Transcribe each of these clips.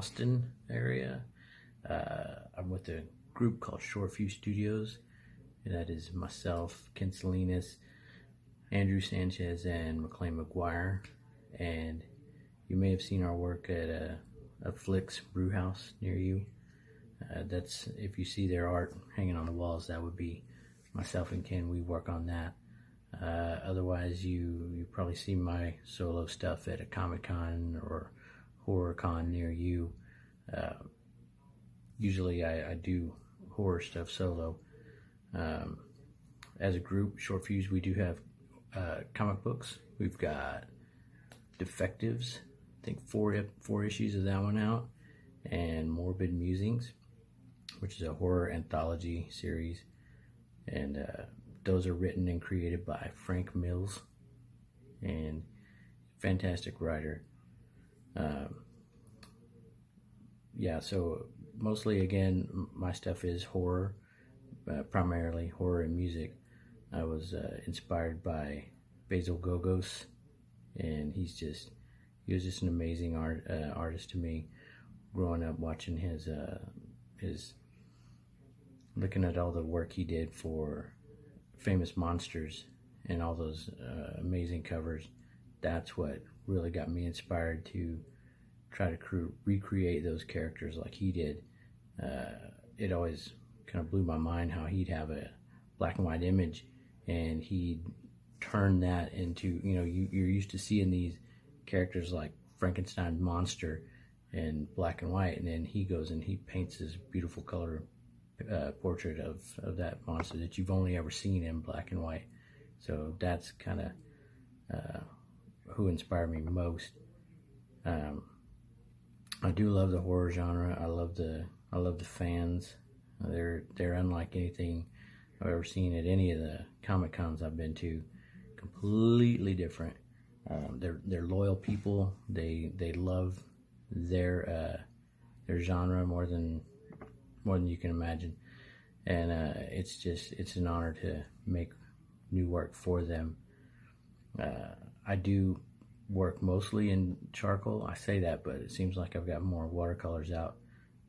Austin area. I'm with a group called Short Fuse Studios, and that is myself, Ken Salinas, Andrew Sanchez, and McLean McGuire. And you may have seen our work at a Flicks brew house near you. That's, if you see their art hanging on the walls, that would be myself and Ken. We work on that. Otherwise, you probably see my solo stuff at a Comic-Con or Horror Con near you. Usually I do horror stuff solo. As a group, Short Fuse, we do have comic books. We've got Defectives, I think four issues of that one out, and Morbid Musings, which is a horror anthology series. And those are written and created by Frank Mills, and fantastic writer. Yeah, so mostly, again, my stuff is horror, primarily horror and music. I was inspired by Basil Gogos, and he was just an amazing artist to me. Growing up, watching his looking at all the work he did for Famous Monsters and all those amazing covers, that's what really got me inspired to try to recreate those characters like he did. It always kind of blew my mind how he'd have a black and white image, and he'd turn that into, you're used to seeing these characters like Frankenstein's monster in black and white, and then he goes and he paints this beautiful color portrait of that monster that you've only ever seen in black and white. So that's kind of who inspired me most. I do love the horror genre. I love the fans. They're unlike anything I've ever seen at any of the Comic Cons I've been to. Completely different. They're loyal people. They love their genre more than you can imagine, and it's an honor to make new work for them. I do work mostly in charcoal. I say that, but it seems like I've got more watercolors out.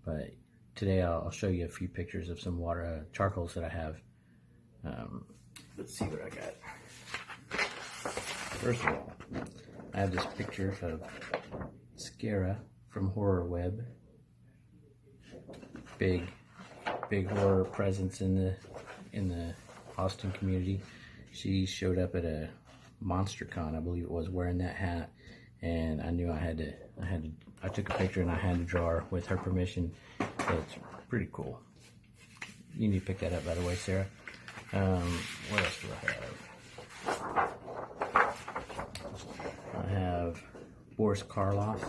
But today I'll show you a few pictures of some charcoals that I have. Let's see what I got. First of all, I have this picture of Scara from Horror Web. Big horror presence in the Austin community. She showed up at a MonsterCon, I believe it was, wearing that hat, and I knew I took a picture and I had to draw her with her permission. So it's pretty cool. You need to pick that up, by the way, Sarah. What else do I have? I have Boris Karloff.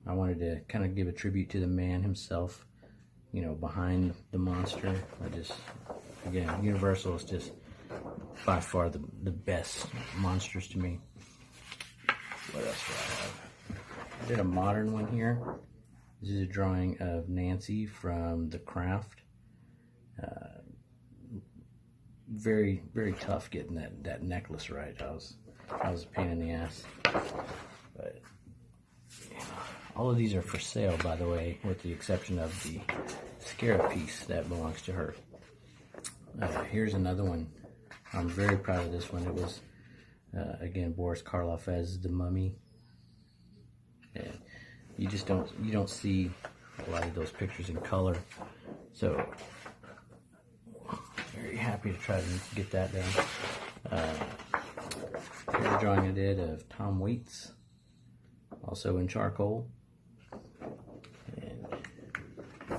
I wanted to kind of give a tribute to the man himself, behind the monster. Again, Universal is just by far the best monsters to me. What else do I have? I did a modern one here. This is a drawing of Nancy from The Craft. Very, very tough getting that necklace right. I was a pain in the ass. But all of these are for sale, by the way, with the exception of the Scara piece that belongs to her. Here's another one. I'm very proud of this one. It was, again, Boris Karloff as the Mummy. And you don't see a lot of those pictures in color. So, very happy to try to get that done. Here's a drawing I did of Tom Waits, also in charcoal. And I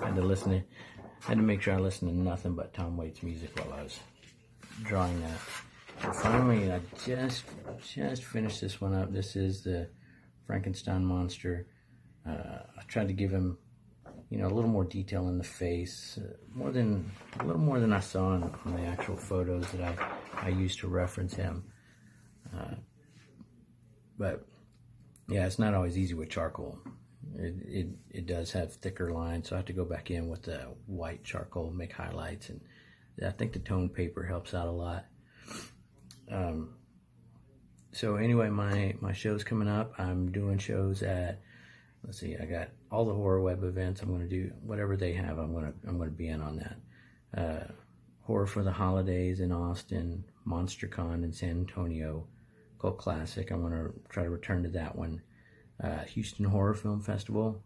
had to make sure I listened to nothing but Tom Waits music while I was drawing that. And finally, I just finished this one up. This is the Frankenstein monster. I tried to give him, a little more detail in the face, a little more than I saw on the actual photos that I used to reference him. But yeah, it's not always easy with charcoal. It does have thicker lines, so I have to go back in with the white charcoal, make highlights, and I think the tone paper helps out a lot. So anyway, my show's coming up. I'm doing shows at let's see, I got all the horror web events. I'm going to do whatever they have. I'm going to be in on that. Horror for the Holidays in Austin, MonsterCon in San Antonio, Cult Classic. I want to try to return to that one. Houston Horror Film Festival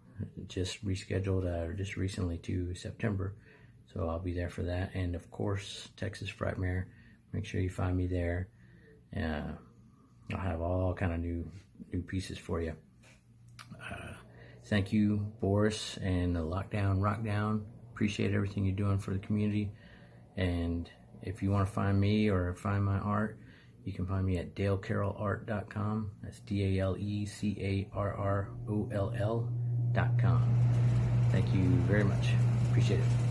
just rescheduled just recently to September, so I'll be there for that. And of course, Texas Frightmare. Make sure you find me there. I'll have all kind of new pieces for you. Thank you, Boris and the Lockdown Rockdown. Appreciate everything you're doing for the community. And if you want to find me or find my art, you can find me at dalecarrollart.com. That's DALECARROLL.com. Thank you very much. Appreciate it.